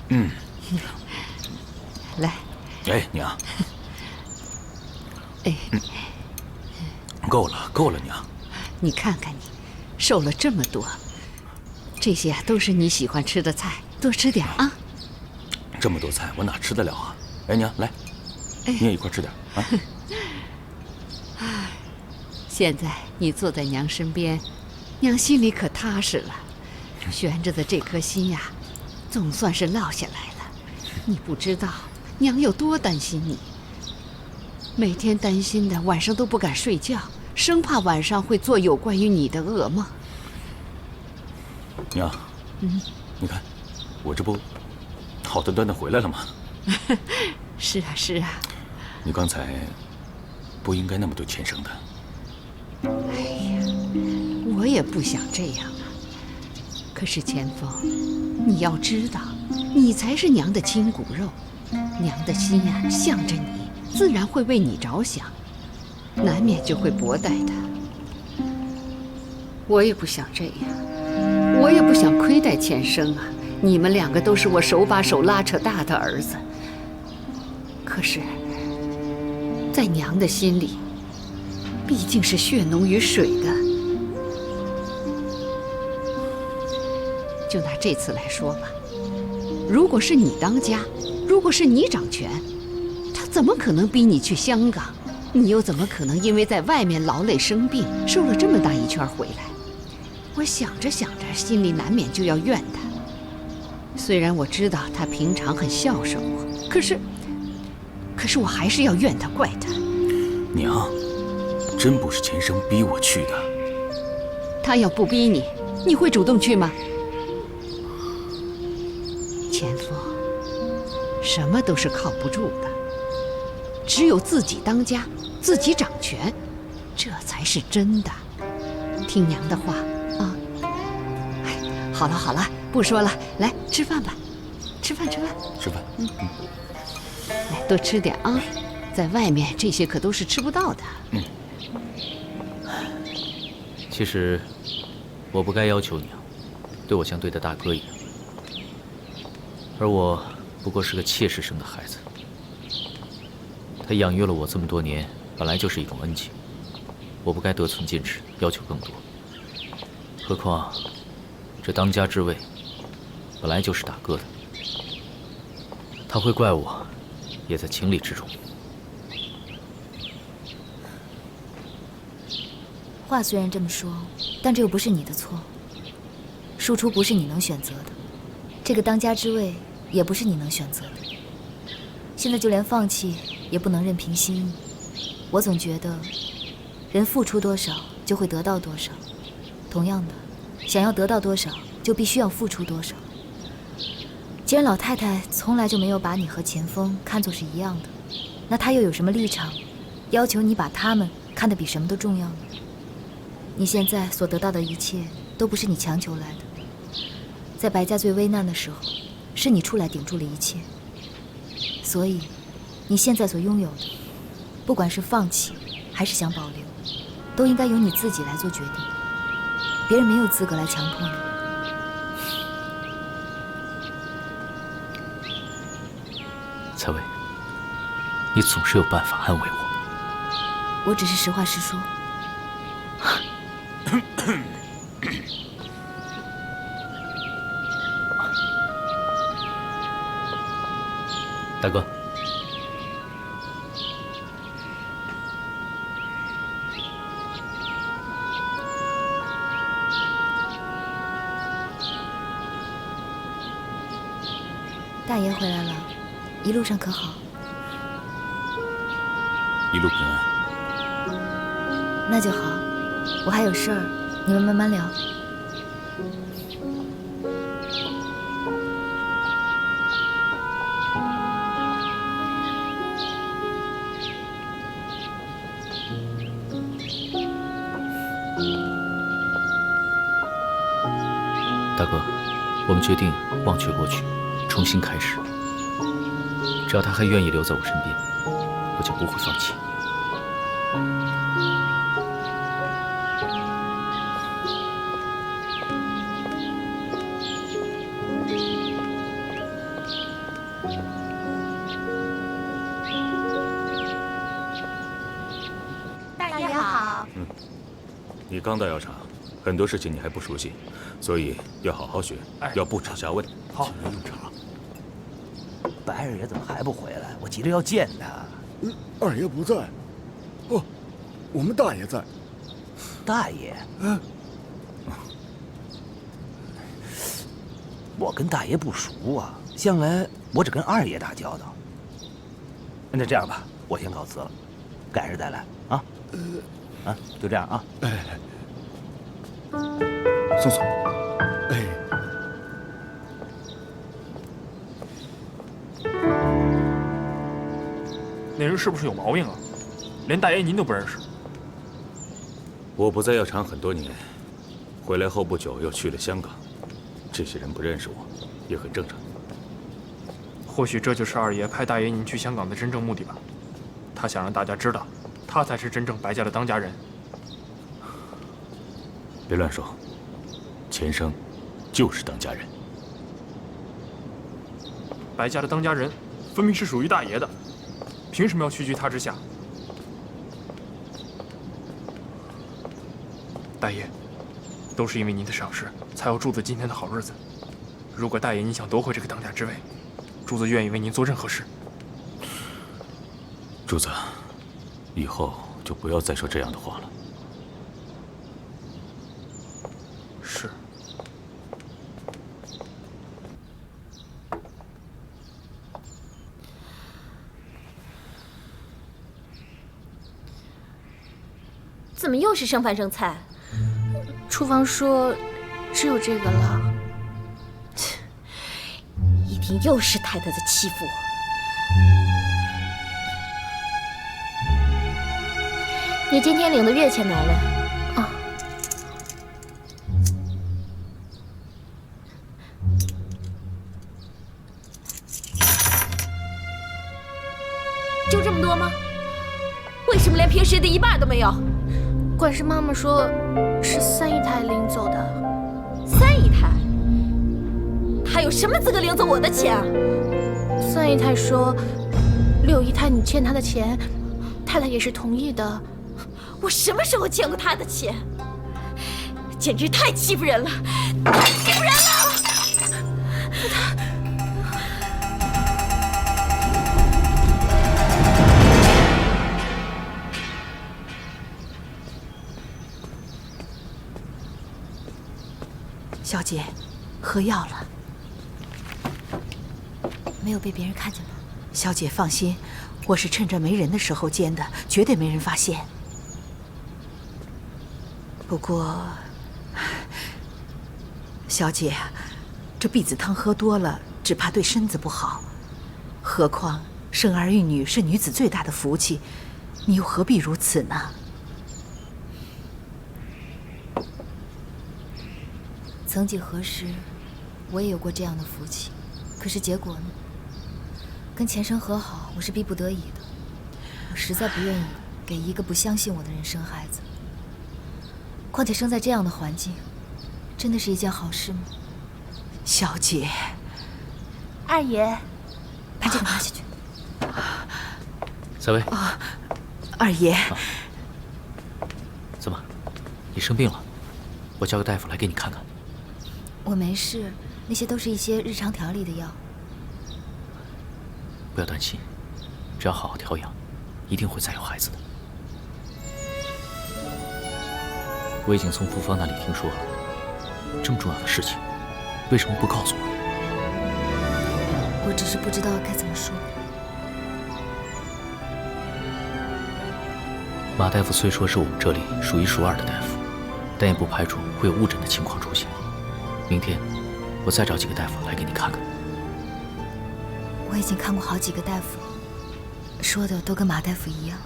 嗯，来。哎，娘。哎，够了，够了，娘。你看看你，瘦了这么多，这些都是你喜欢吃的菜，多吃点啊。这么多菜，我哪吃得了啊？哎，娘，来，你也一块吃点啊。现在你坐在娘身边，娘心里可踏实了，悬着的这颗心呀，总算是落下来了。你不知道娘有多担心你，每天担心的晚上都不敢睡觉，生怕晚上会做有关于你的噩梦。娘，你看，我这不好端端的回来了吗？是啊，是啊。你刚才不应该那么对钱生的。哎呀，我也不想这样啊。可是钱枫，你要知道，你才是娘的亲骨肉，娘的心呀，向着你，自然会为你着想，难免就会薄待他。我也不想这样，我也不想亏待钱生啊。你们两个都是我手把手拉扯大的儿子，可是，在娘的心里，毕竟是血浓于水的。就拿这次来说吧，如果是你当家，如果是你掌权，他怎么可能逼你去香港？你又怎么可能因为在外面劳累生病，瘦了这么大一圈回来？我想着想着，心里难免就要怨他。虽然我知道他平常很孝顺我，可是我还是要怨他，怪他。娘，真不是钱生逼我去的。他要不逼你，你会主动去吗？钱枫，什么都是靠不住的，只有自己当家，自己掌权，这才是真的。听娘的话啊！哎，好了好了，不说了，来吃饭吧，吃饭。吃饭。来多吃点啊，在外面这些可都是吃不到的。其实，我不该要求你啊，对我像对待大哥一样。而我不过是个妾室生的孩子，他养育了我这么多年，本来就是一种恩情，我不该得寸进尺，要求更多。何况，这当家之位，本来就是大哥的，他会怪我，也在情理之中。话虽然这么说，但这又不是你的错。庶出不是你能选择的，这个当家之位也不是你能选择的。现在就连放弃也不能任凭心意。我总觉得，人付出多少就会得到多少。同样的，想要得到多少，就必须要付出多少。既然老太太从来就没有把你和钱枫看作是一样的，那她又有什么立场，要求你把他们看得比什么都重要呢？你现在所得到的一切，都不是你强求来的。在白家最危难的时候，是你出来顶住了一切。所以，你现在所拥有的，不管是放弃还是想保留，都应该由你自己来做决定。别人没有资格来强迫你。蔡薇，你总是有办法安慰我。我只是实话实说。大哥，大爷回来了，一路上可好？一路平安。那就好，我还有事儿，你们慢慢聊。大哥，我们决定忘却过去，重新开始。只要他还愿意留在我身边，我就不会放弃。大爷好。你刚到药厂，很多事情你还不熟悉，所以要好好学，要不耻下问。好，用茶。白二爷怎么还不回来？我急着要见他。二爷不在。哦，我们大爷在。大爷？我跟大爷不熟啊，向来我只跟二爷打交道。那这样吧，我先告辞了，改日再来啊。就这样啊。松松，那人是不是有毛病啊？连大爷您都不认识？我不在药厂很多年，回来后不久又去了香港，这些人不认识我，也很正常。或许这就是二爷派大爷您去香港的真正目的吧。他想让大家知道，他才是真正白家的当家人。别乱说，钱生就是当家人。白家的当家人，分明是属于大爷的，凭什么要屈居他之下？大爷，都是因为您的赏识，才有柱子今天的好日子。如果大爷您想夺回这个当家之位，柱子愿意为您做任何事。柱子，以后就不要再说这样的话了。是。怎么又是剩饭剩菜？厨房说只有这个了。一定又是太太在欺负我。你今天领的月钱拿来。啊。就这么多吗？为什么连平时的一半都没有？管事妈妈说，是三姨太领走的。三姨太？她有什么资格领走我的钱啊？三姨太说，六姨太你欠她的钱，太太也是同意的。我什么时候欠过她的钱？简直太欺负人了，太欺负人了！小姐，喝药了。没有被别人看见吧？小姐放心，我是趁着没人的时候煎的，绝对没人发现。不过，小姐，这避子汤喝多了，只怕对身子不好。何况生儿育女是女子最大的福气，你又何必如此呢？曾几何时，我也有过这样的福气，可是结果呢？跟钱生和好，我是逼不得已的。我实在不愿意给一个不相信我的人生孩子。况且生在这样的环境，真的是一件好事吗？小姐，二爷，把这个拿下去。小薇。二爷。怎么，你生病了？我叫个大夫来给你看看。我没事，那些都是一些日常调理的药。不要担心，只要好好调养，一定会再有孩子的。我已经从傅芳那里听说了，这么重要的事情，为什么不告诉我？我只是不知道该怎么说。马大夫虽说是我们这里数一数二的大夫，但也不排除会有误诊的情况出现。明天我再找几个大夫来给你看看。我已经看过好几个大夫了，说的都跟马大夫一样。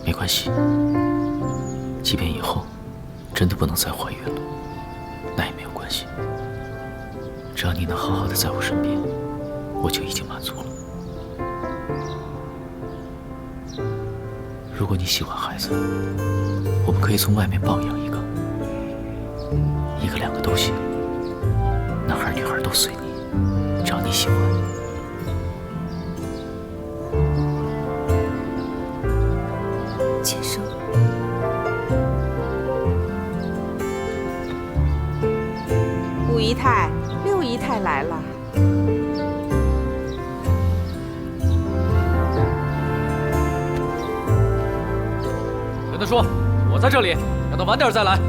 没关系，即便以后真的不能再怀孕了，那也没有关系。只要你能好好的在我身边，我就已经满足了。如果你喜欢孩子，我们可以从外面抱养一个，一个两个都行，男孩女孩都随你，只要你喜欢。且生，五姨太、六姨太来了。跟他说，我在这里，让他晚点再来。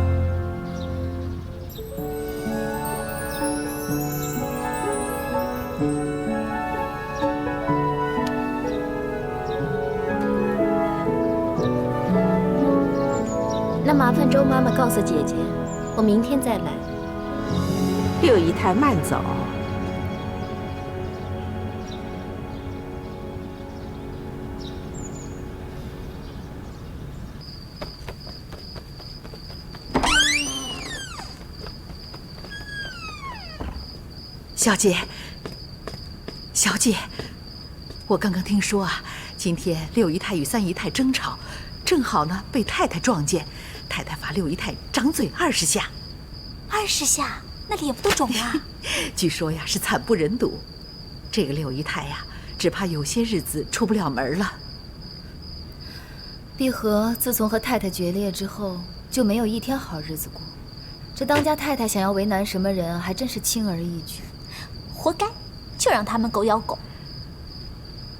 那麻烦周妈妈告诉姐姐，我明天再来。六姨太慢走。小姐，小姐，我刚刚听说啊，今天六姨太与三姨太争吵，正好呢被太太撞见，太太罚六姨太掌嘴20下。20下，那脸不都肿了？据说呀是惨不忍睹，这个六姨太呀，只怕有些日子出不了门了。碧荷自从和太太决裂之后，就没有一天好日子过。这当家太太想要为难什么人，还真是轻而易举。活该，就让他们狗咬狗。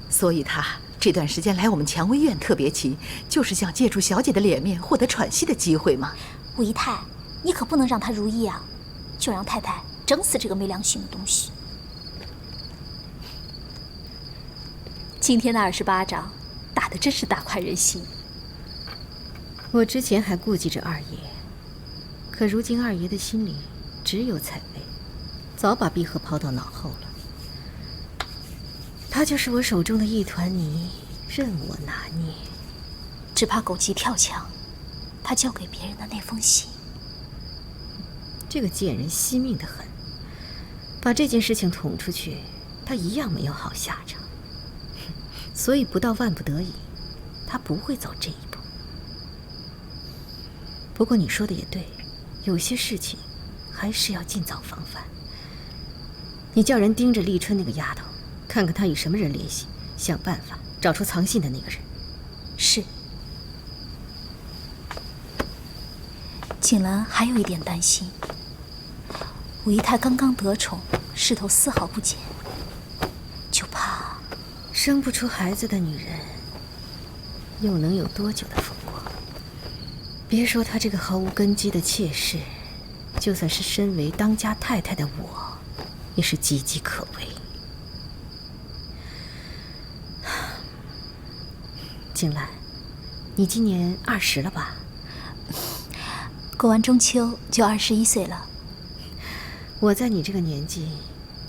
所以他这段时间来我们蔷薇院特别勤，就是想借助小姐的脸面，获得喘息的机会嘛。五姨太，你可不能让他如意啊！就让太太整死这个没良心的东西。今天的28掌打得真是大快人心。我之前还顾忌着二爷，可如今二爷的心里只有采薇，早把碧荷抛到脑后了。他就是我手中的一团泥，任我拿捏。只怕狗急跳墙，他交给别人的那封信。这个贱人惜命得很，把这件事情捅出去，他一样没有好下场。所以不到万不得已，他不会走这一步。不过你说的也对，有些事情还是要尽早防范。你叫人盯着立春那个丫头，看看她与什么人联系，想办法找出藏信的那个人。是。锦兰还有一点担心，五姨太刚刚得宠，势头丝毫不减，就怕生不出孩子的女人，又能有多久的风光？别说她这个毫无根基的妾室，就算是身为当家太太的我，也是岌岌可危。景兰，你今年20了吧？过完中秋就21岁了。我在你这个年纪，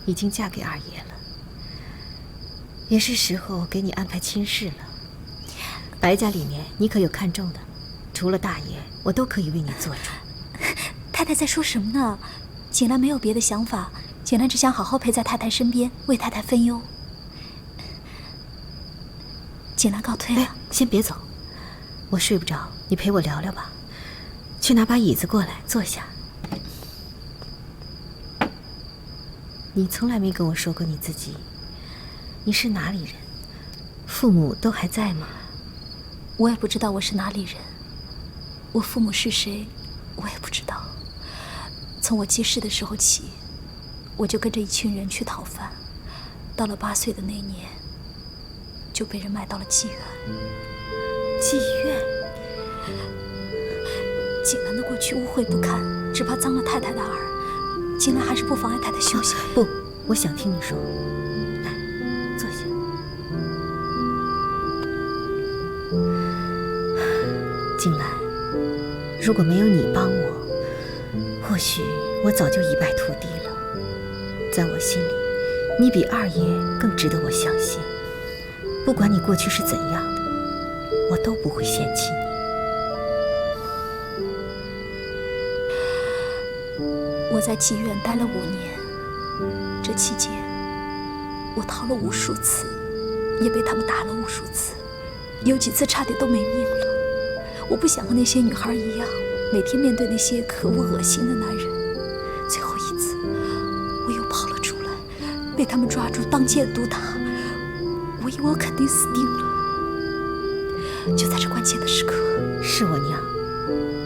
已经嫁给二爷了，也是时候给你安排亲事了。白家里面，你可有看中的？除了大爷，我都可以为你做主。太太在说什么呢？锦兰没有别的想法，锦兰只想好好陪在太太身边，为太太分忧。锦兰告退了。先别走，我睡不着，你陪我聊聊吧。去拿把椅子过来，坐下。你从来没跟我说过你自己，你是哪里人？父母都还在吗？我也不知道我是哪里人，我父母是谁，我也不知道。从我记事的时候起，我就跟着一群人去讨饭，到了8岁的那年，就被人卖到了妓院。妓院？锦兰的过去污秽不堪，只怕脏了太太的耳。锦兰还是不妨碍太太休息。不，我想听你说。来，坐下。景兰，如果没有你帮我，或许我早就一败涂地了。在我心里，你比二爷更值得我相信。不管你过去是怎样的，我都不会嫌弃你。我在妓院待了5年，这期间我逃了无数次，也被他们打了无数次。有几次差点都没命了。我不想和那些女孩一样，每天面对那些可恶恶心的男人。最后一次，我又跑了出来，被他们抓住当街毒打。我以为我肯定死定了。就在这关键的时刻，是我娘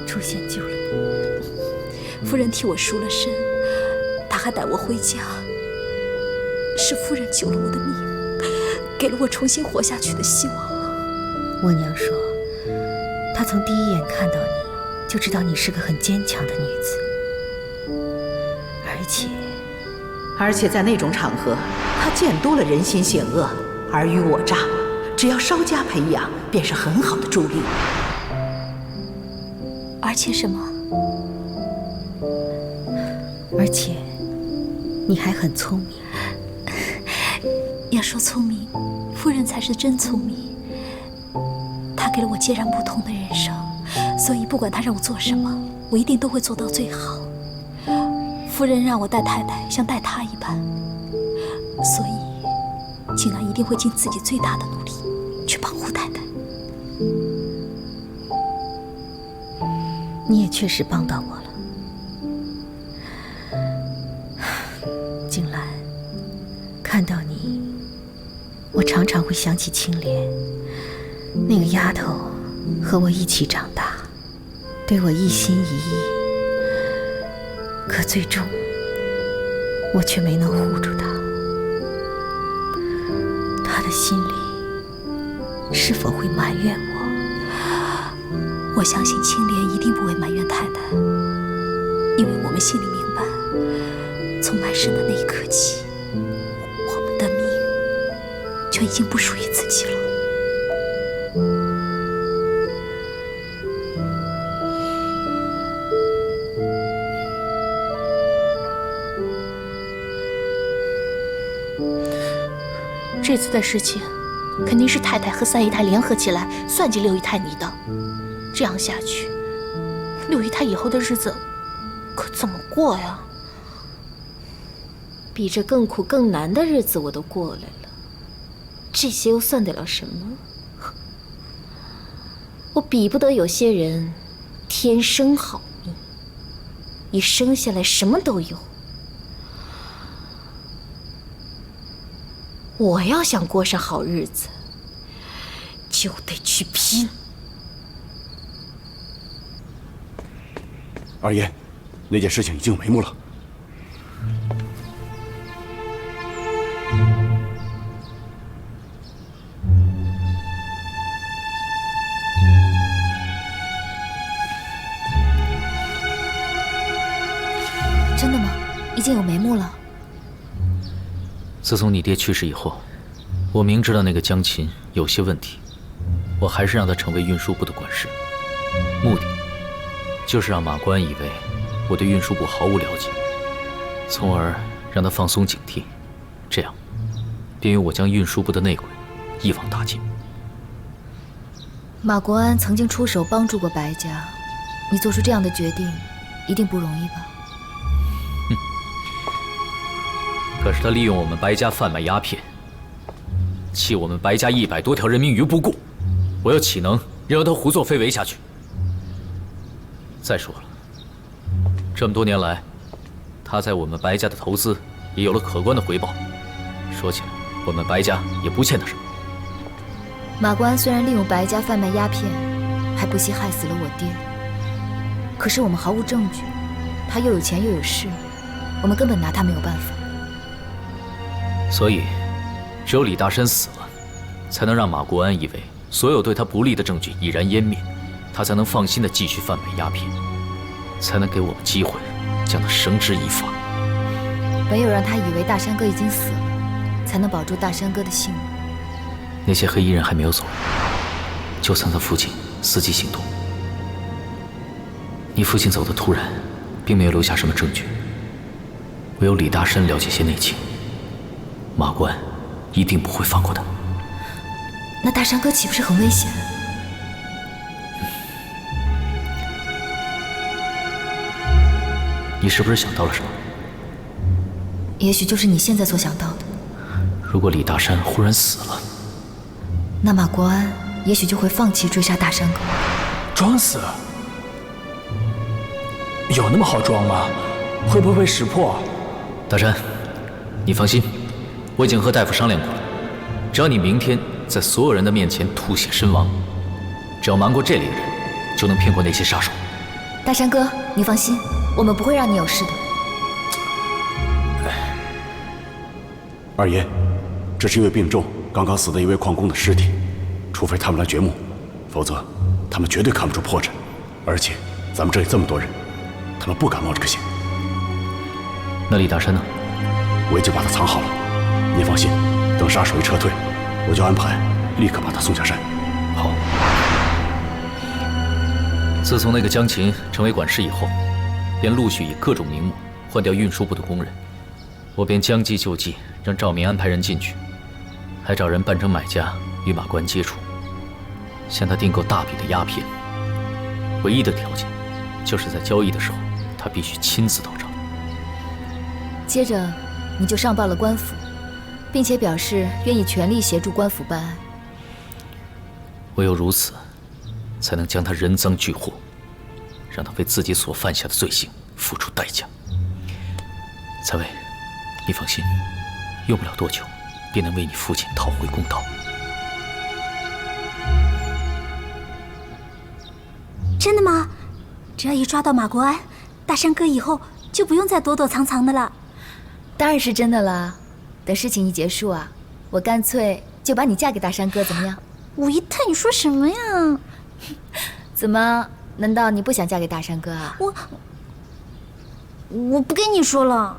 出现救了你。夫人替我赎了身，她还带我回家。是夫人救了我的命，给了我重新活下去的希望。我娘说，她从第一眼看到你就知道你是个很坚强的女子，而且在那种场合，她见多了人心险恶，尔虞我诈，只要稍加培养，便是很好的助力。而且什么？而且你还很聪明。要说聪明，夫人才是真聪明。她给了我截然不同的人生，所以不管她让我做什么，我一定都会做到最好。夫人让我带太太像带她一般，所以景兰一定会尽自己最大的努力去保护太太。你也确实帮到我了，景兰。看到你，我常常会想起青莲，那个丫头和我一起长大，对我一心一意，可最终我却没能护住她。她的心里是否会埋怨我？我相信青莲一定不会埋怨太太，因为我们心里明白，从埋身的那一刻起，我们的命就已经不属于自己了。这次的事情，肯定是太太和三姨太联合起来算计六姨太你的。这样下去，六姨太以后的日子可怎么过呀？比这更苦更难的日子我都过来了，这些又算得了什么？我比不得有些人天生好命，一生下来什么都有。我要想过上好日子，就得去拼。二爷，那件事情已经有眉目了。真的吗？已经有眉目了？自从你爹去世以后，我明知道那个江琴有些问题，我还是让他成为运输部的管事，目的就是让马关以为我对运输部毫无了解，从而让他放松警惕，这样便于我将运输部的内鬼一网打尽。马国安曾经出手帮助过白家，你做出这样的决定，一定不容易吧？可是他利用我们白家贩卖鸦片，弃我们白家100多条人命于不顾，我又岂能任由他胡作非为下去？再说了，这么多年来，他在我们白家的投资也有了可观的回报。说起来，我们白家也不欠他什么。马国安虽然利用白家贩卖鸦片，还不惜害死了我爹，可是我们毫无证据，他又有钱又有势，我们根本拿他没有办法。所以，只有李大山死了，才能让马国安以为所有对他不利的证据已然湮灭，他才能放心的继续贩卖鸦片，才能给我们机会将他绳之以法。唯有让他以为大山哥已经死了，才能保住大山哥的性命。那些黑衣人还没有走，就曾在附近伺机行动。你父亲走得突然，并没有留下什么证据，唯有李大山了解些内情，马关一定不会放过他。那大山哥岂不是很危险？你是不是想到了什么？也许就是你现在所想到的。如果李大山忽然死了，那马国安也许就会放弃追杀大山狗。装死？有那么好装吗？会不会被识破？大山，你放心，我已经和大夫商量过了，只要你明天在所有人的面前吐血身亡，只要瞒过这里的人，就能骗过那些杀手。大山哥，你放心，我们不会让你有事的。二爷，这是一位病重、刚刚死的一位矿工的尸体，除非他们来掘墓，否则他们绝对看不出破绽。而且咱们这里这么多人，他们不敢冒这个险。那李大山呢？我已经把他藏好了，您放心，等杀手一撤退，我就安排立刻把他送下山。好。自从那个江琴成为管事以后，便陆续以各种名目换掉运输部的工人，我便将计就计，让赵明安排人进去，还找人扮成买家与马关接触，向他订购大笔的鸦片。唯一的条件，就是在交易的时候，他必须亲自到场。接着，你就上报了官府，并且表示愿意全力协助官府办案。唯有如此，才能将他人赃俱获，让他为自己所犯下的罪行付出代价。蔡卫，你放心，用不了多久，便能为你父亲讨回公道。真的吗？只要一抓到马国安，大山哥以后就不用再躲躲藏藏的了。当然是真的啦！等事情一结束啊，我干脆就把你嫁给大山哥，怎么样？武姨太，你说什么呀？怎么？难道你不想嫁给大山哥啊？我不跟你说了。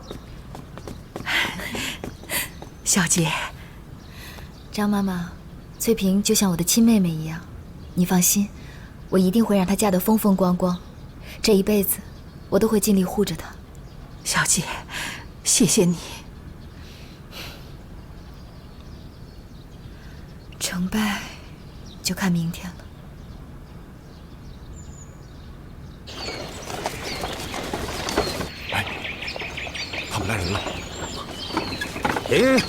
小姐，张妈妈，翠萍就像我的亲妹妹一样，你放心，我一定会让她嫁得风风光光，这一辈子我都会尽力护着她。小姐，谢谢你。成败就看明天了。哎，他们来人了！停！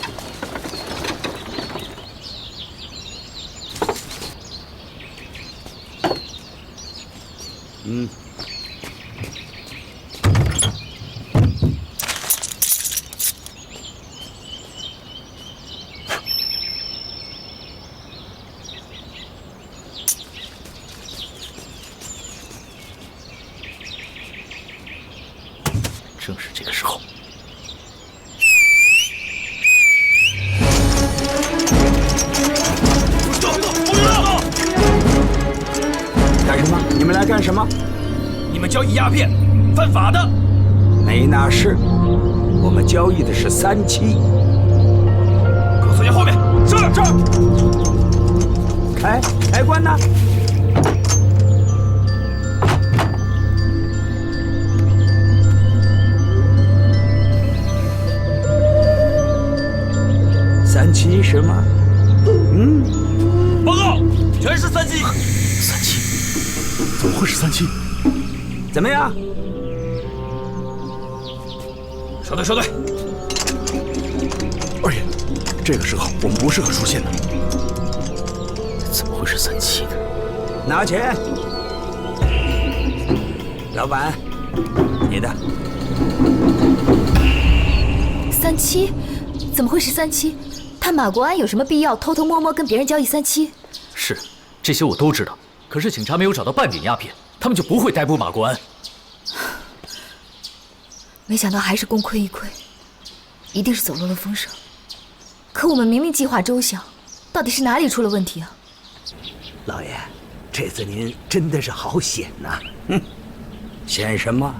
正是这个时候。干什么？你们来干什么？你们交易鸦片，犯法的。没那事，我们交易的是3期。给我坐下后面。是。开关呢？3期是吗？报告，全是3期。3期？怎么会是3期？怎么样？收队，收队。二爷，这个时候我们不适合出现的。怎么会是3期呢？拿钱。老板，你的。3期？怎么会是3期？他马国安有什么必要偷偷摸摸跟别人交易3期？是，这些我都知道。可是警察没有找到半点鸦片，他们就不会逮捕马国安。没想到还是功亏一篑，一定是走漏了风声。可我们明明计划周详，到底是哪里出了问题啊？老爷，这次您真的是好险呐！险什么？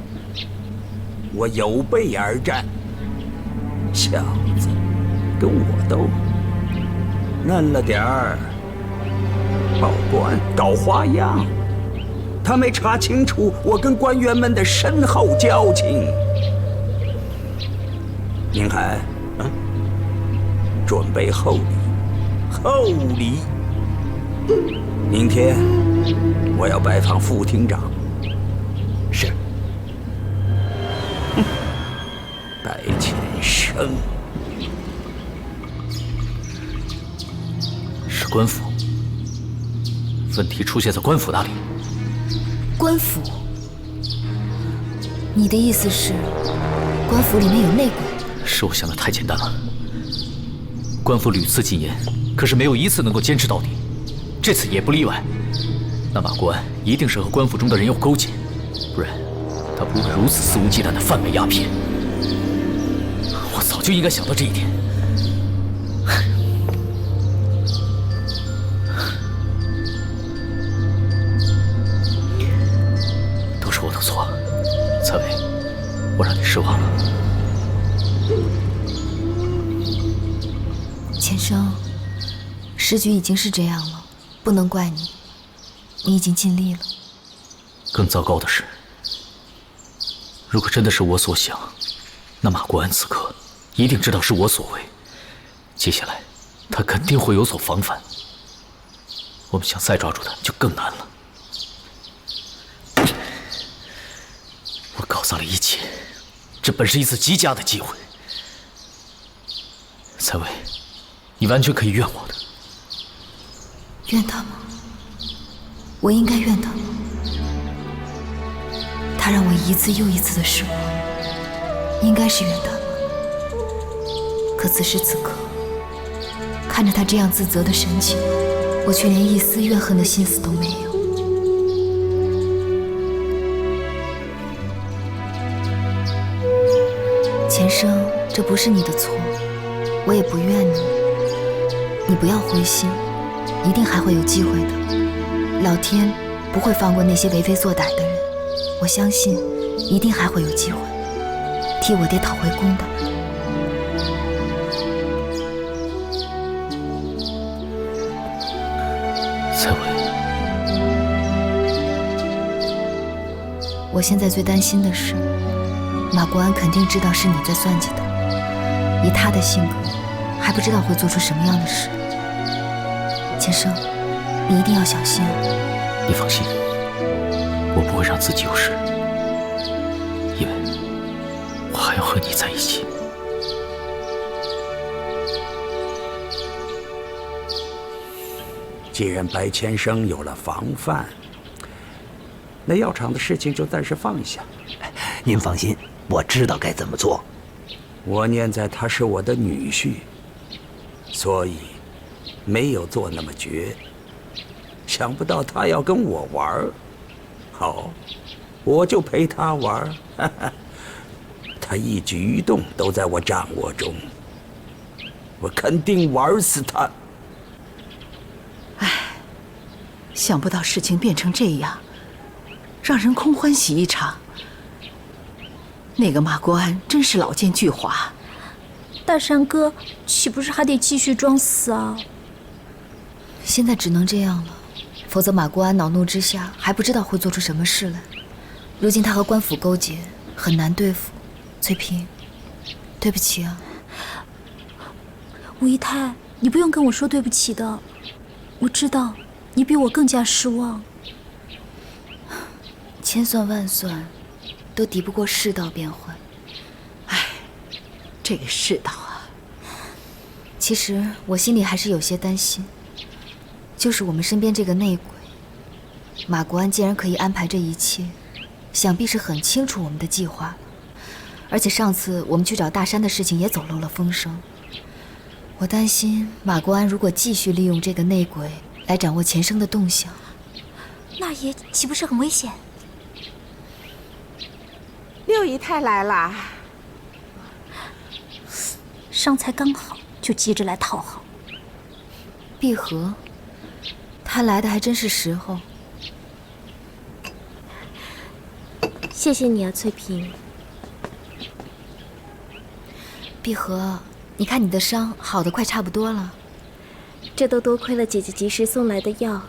我有备而战。小子，跟我斗，嫩了点儿。报官搞花样，他没查清楚我跟官员们的深厚交情。宁海，准备厚礼，厚礼。明天我要拜访副厅长。是。白前生。是官府。问题出现在官府那里。官府？你的意思是，官府里面有内鬼？是我想的太简单了。官府屡次进言，可是没有一次能够坚持到底，这次也不例外。那马国安一定是和官府中的人有勾结，不然他不会如此肆无忌惮地贩卖鸦片。我早就应该想到这一点。都是我的错，蔡伟，我让你失望了。钱生，时局已经是这样了，不能怪你，你已经尽力了。更糟糕的是，如果真的是我所想，那马国安此刻一定知道是我所为，接下来他肯定会有所防范，我们想再抓住他就更难了。我搞砸了一切，这本是一次极佳的机会。蔡伟，你完全可以怨我的。怨他吗？我应该怨他吗？他让我一次又一次的失望，应该是怨他吧。可此时此刻，看着他这样自责的神情，我却连一丝怨恨的心思都没有。钱生，这不是你的错，我也不怨你。你不要灰心，一定还会有机会的。老天不会放过那些为非作歹的人，我相信一定还会有机会替我爹讨回公道。蔡伟，我现在最担心的是，马国安肯定知道是你在算计他，以他的性格，还不知道会做出什么样的事。钱生，你一定要小心啊！你放心，我不会让自己有事，因为我还要和你在一起。既然白先生有了防范，那药厂的事情就暂时放下。您放心，我知道该怎么做。我念在他是我的女婿，所以没有做那么绝。想不到他要跟我玩，好，我就陪他玩。他一举一动都在我掌握中，我肯定玩死他。唉，想不到事情变成这样，让人空欢喜一场。那个马国安真是老奸巨猾。大山哥岂不是还得继续装死啊？现在只能这样了，否则马国安恼怒之下还不知道会做出什么事来。如今他和官府勾结，很难对付。翠萍，对不起啊。吴姨太，你不用跟我说对不起的，我知道你比我更加失望。千算万算，都敌不过世道变幻。唉，这个世道啊。其实我心里还是有些担心，就是我们身边这个内鬼马国安，既然可以安排这一切，想必是很清楚我们的计划了。而且上次我们去找大山的事情也走漏了风声。我担心马国安如果继续利用这个内鬼来掌握钱生的动向，那也岂不是很危险？六姨太来啦，伤才刚好，就急着来讨好。碧荷，他来的还真是时候。谢谢你啊，翠萍。碧荷，你看你的伤好得快差不多了。这都多亏了姐姐及时送来的药，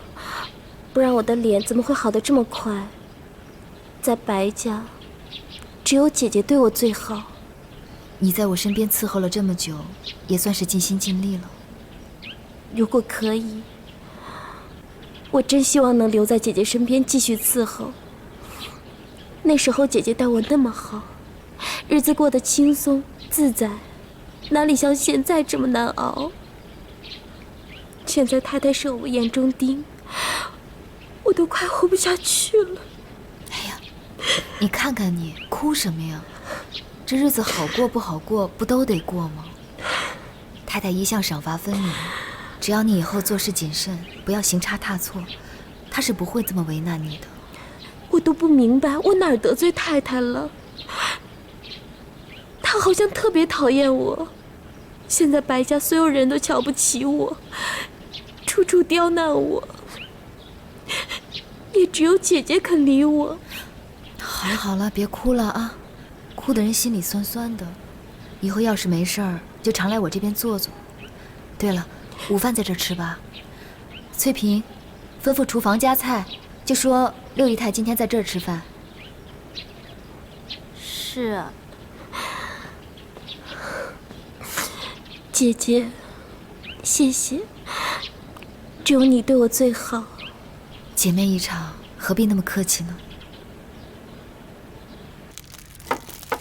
不然我的脸怎么会好得这么快？在白家，只有姐姐对我最好。你在我身边伺候了这么久，也算是尽心尽力了。如果可以，我真希望能留在姐姐身边继续伺候。那时候姐姐待我那么好，日子过得轻松自在，哪里像现在这么难熬？现在太太是我眼中钉，我都快活不下去了。哎呀，你看看你，哭什么呀？这日子好过不好过，不都得过吗？太太一向赏罚分明，只要你以后做事谨慎，不要行差踏错，她是不会这么为难你的。我都不明白我哪儿得罪太太了，她好像特别讨厌我。现在白家所有人都瞧不起我，处处刁难我，也只有姐姐肯理我。好了好了，别哭了啊，哭的人心里酸酸的。以后要是没事儿，就常来我这边坐坐。对了，午饭在这儿吃吧。翠萍，吩咐厨房加菜，就说六姨太今天在这儿吃饭。是啊，姐姐，谢谢，只有你对我最好。姐妹一场，何必那么客气呢？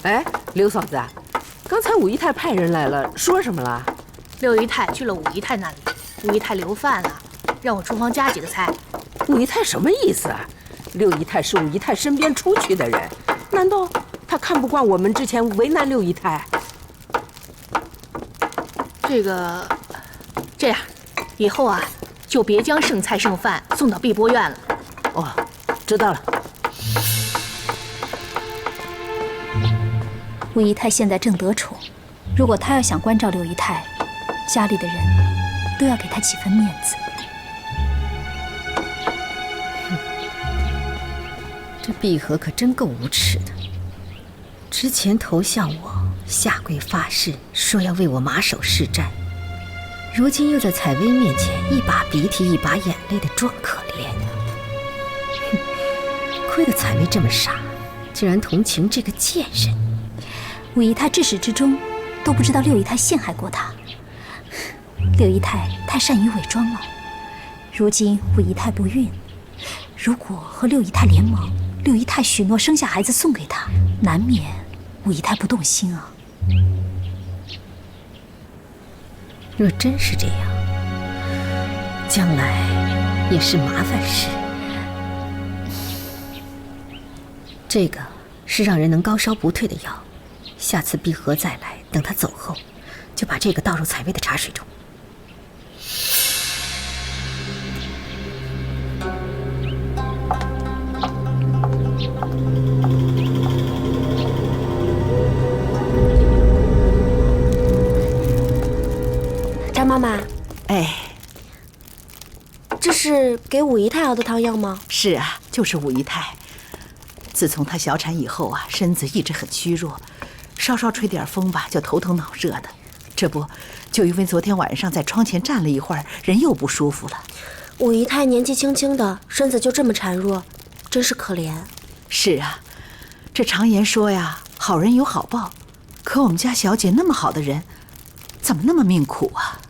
哎，刘嫂子，刚才武姨太派人来了，说什么了？六姨太去了武姨太那里，武姨太留饭了，让我厨房加几个菜。武姨太什么意思啊？六姨太是武姨太身边出去的人，难道她看不惯我们之前为难六姨太？这样，以后啊，就别将剩菜剩饭送到碧波院了。哦，知道了。武姨太现在正得宠，如果她要想关照六姨太，家里的人都要给她几分面子。这碧荷可真够无耻的，之前投向我，下跪发誓说要为我马首是瞻，如今又在采薇面前一把鼻涕一把眼泪的装可怜。哼，亏得采薇这么傻，竟然同情这个贱人。武姨太至始至终都不知道六姨太陷害过她。六姨太太善于伪装了，如今武姨太不孕，如果和六姨太联盟，六姨太许诺生下孩子送给她，难免武姨太不动心啊。若真是这样，将来也是麻烦事。这个是让人能高烧不退的药，下次碧荷再来，等她走后，就把这个倒入采薇的茶水中。张妈妈，哎，这是给武姨太熬的汤药吗？是啊，就是武姨太。自从她小产以后啊，身子一直很虚弱，稍稍吹点风吧，就头疼脑热的。这不，就因为昨天晚上在窗前站了一会儿，人又不舒服了。武姨太年纪轻轻的，身子就这么孱弱，真是可怜。是啊，这常言说呀，好人有好报。可我们家小姐那么好的人，怎么那么命苦啊？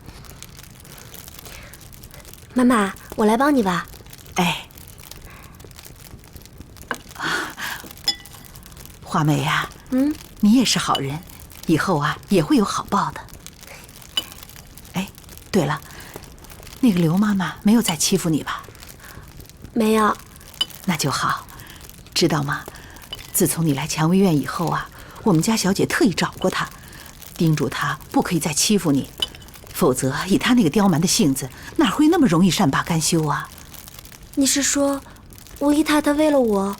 妈妈，我来帮你吧。哎，华梅呀，你也是好人，以后啊也会有好报的。哎，对了，那个刘妈妈没有再欺负你吧？没有。那就好，知道吗？自从你来蔷薇院以后啊，我们家小姐特意找过她，叮嘱她不可以再欺负你，否则以她那个刁蛮的性子，哪会那么容易善罢甘休啊？你是说，武姨太太为了我？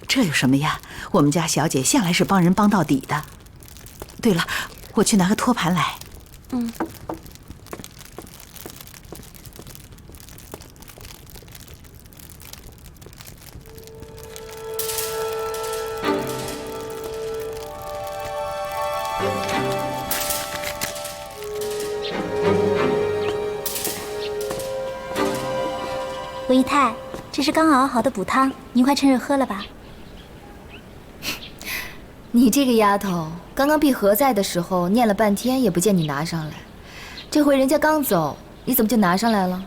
这有什么呀？我们家小姐向来是帮人帮到底的。对了，我去拿个托盘来。武姨太，这是刚熬好的补汤，您快趁热喝了吧。你这个丫头，刚刚碧荷在的时候念了半天，也不见你拿上来。这回人家刚走，你怎么就拿上来了？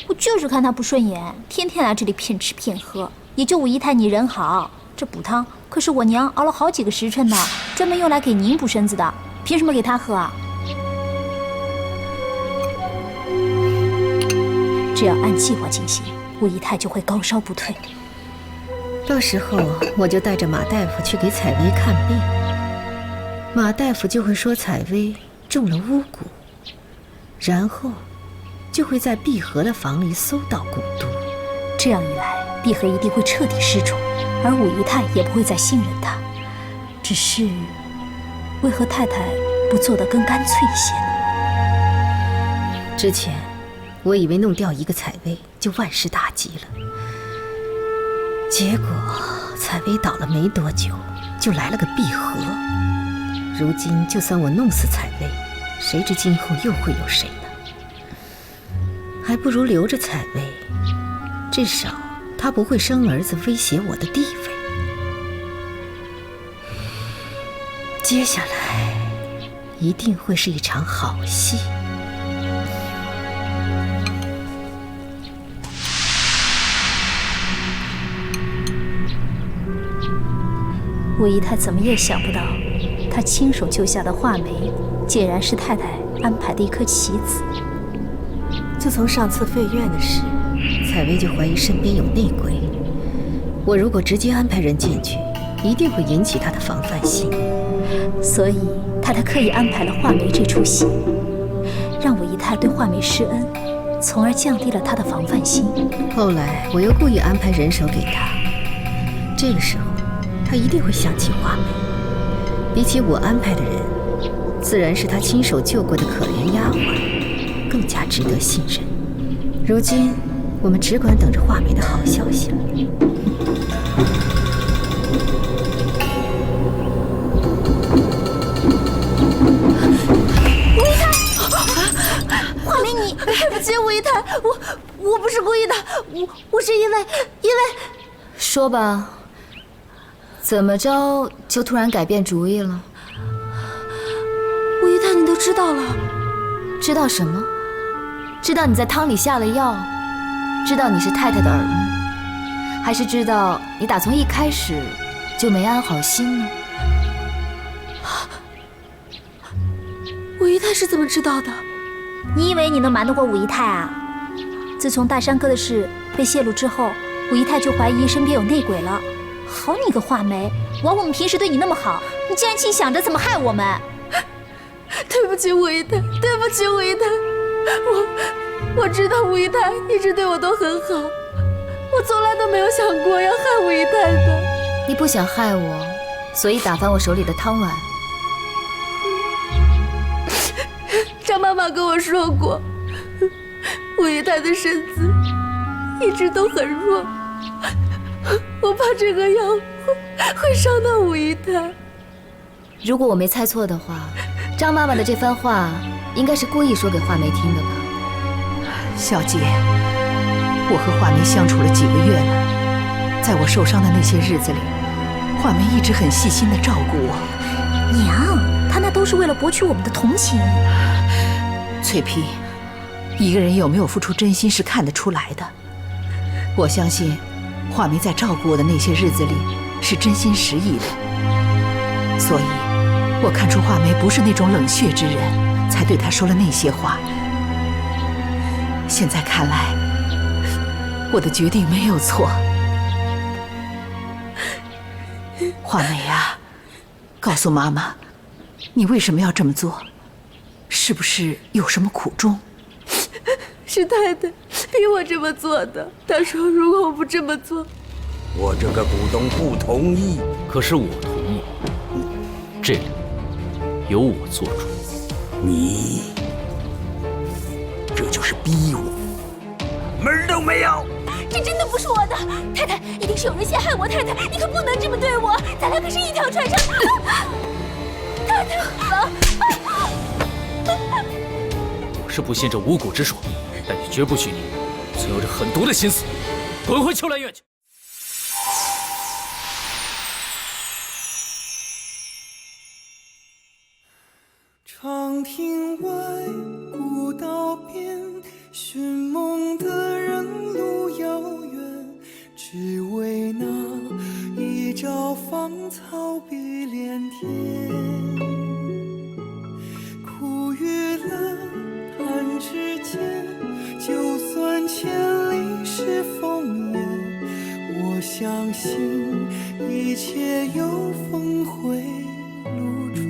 我就是看她不顺眼，天天来这里骗吃骗喝。也就武姨太你人好，这补汤可是我娘熬了好几个时辰的，专门用来给您补身子的，凭什么给她喝啊？这要按计划进行，武姨太就会高烧不退。到时候我就带着马大夫去给采薇看病，马大夫就会说采薇中了巫蛊，然后就会在碧荷的房里搜到蛊毒。这样一来，碧荷一定会彻底失宠，而武姨太也不会再信任他。只是，为何太太不做得更干脆一些呢？之前我以为弄掉一个采薇就万事大吉了，结果采薇倒了没多久，就来了个碧荷。如今就算我弄死采薇，谁知今后又会有谁呢？还不如留着采薇，至少她不会生儿子威胁我的地位。接下来一定会是一场好戏。武姨太怎么也想不到，她亲手救下的画眉，竟然是太太安排的一颗棋子。自从上次废院的事，采薇就怀疑身边有内鬼。我如果直接安排人进去，一定会引起她的防范心。所以太太刻意安排了画眉这出戏，让武姨太对画眉施恩，从而降低了她的防范心。后来我又故意安排人手给她，这个时候她一定会想起画眉。比起我安排的人，自然是她亲手救过的可怜丫鬟更加值得信任。如今我们只管等着画眉的好消息了。画眉，你对不起，武姨太，我不是故意的，我是因为。说吧，怎么着就突然改变主意了？武姨太，你都知道了？知道什么？知道你在汤里下了药，知道你是太太的耳目，还是知道你打从一开始就没安好心呢？武姨太是怎么知道的？你以为你能瞒得过武姨太啊？自从大山哥的事被泄露之后，武姨太就怀疑身边有内鬼了。好你个画眉，枉我们平时对你那么好，你竟然净想着怎么害我们！对不起，武姨太，对不起，武姨太，我知道武姨太一直对我都很好，我从来都没有想过要害武姨太的。你不想害我，所以打翻我手里的汤碗。张妈妈跟我说过，武姨太的身子一直都很弱，我怕这个药会伤到武姨太。如果我没猜错的话，张妈妈的这番话应该是故意说给画眉听的吧？小姐，我和画眉相处了几个月了，在我受伤的那些日子里，画眉一直很细心地照顾我。娘，她那都是为了博取我们的同情。翠萍，一个人有没有付出真心是看得出来的。我相信，画眉在照顾我的那些日子里是真心实意的，所以，我看出画眉不是那种冷血之人，才对她说了那些话。现在看来，我的决定没有错。画眉啊，告诉妈妈，你为什么要这么做？是不是有什么苦衷？是太太逼我这么做的。她说，如果我不这么做，我这个股东不同意。可是我同意，这里由我做主。你这就是逼我，门儿都没有。这真的不是我的，太太，一定是有人陷害我。太太，你可不能这么对我，咱俩可是一条船上。太太，我是不信这巫蛊之说，但也绝不许你存有着狠毒的心思，滚回秋兰院去。长亭外，古道边，寻梦的人路遥远，只为那一朝芳草碧连天。苦与乐弹指间，就算千里是风相信一切有峰回路转。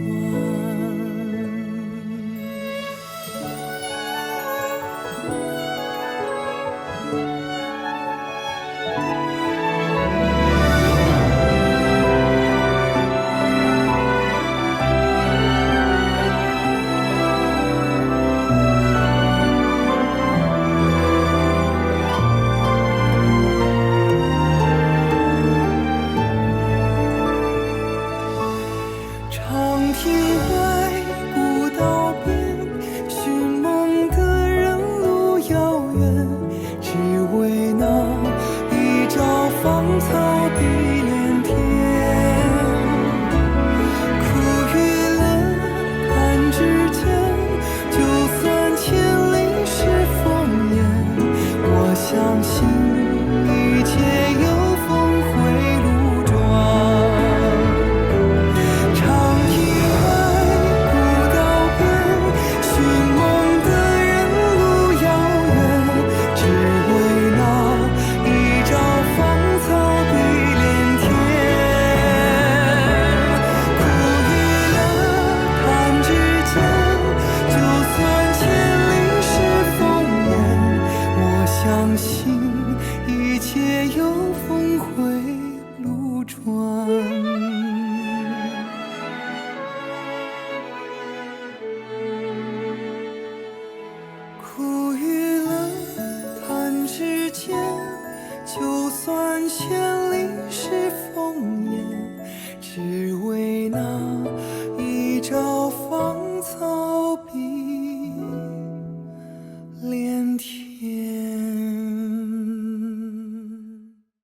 长亭外，古道边，寻梦的人路遥远，只为那一朝芳草碧连天。苦与乐弹指间，就算千里是烽烟，我相信一切有峰回路转。相信一切有峰回路转。苦与乐弹指间，就算千里是烽烟，只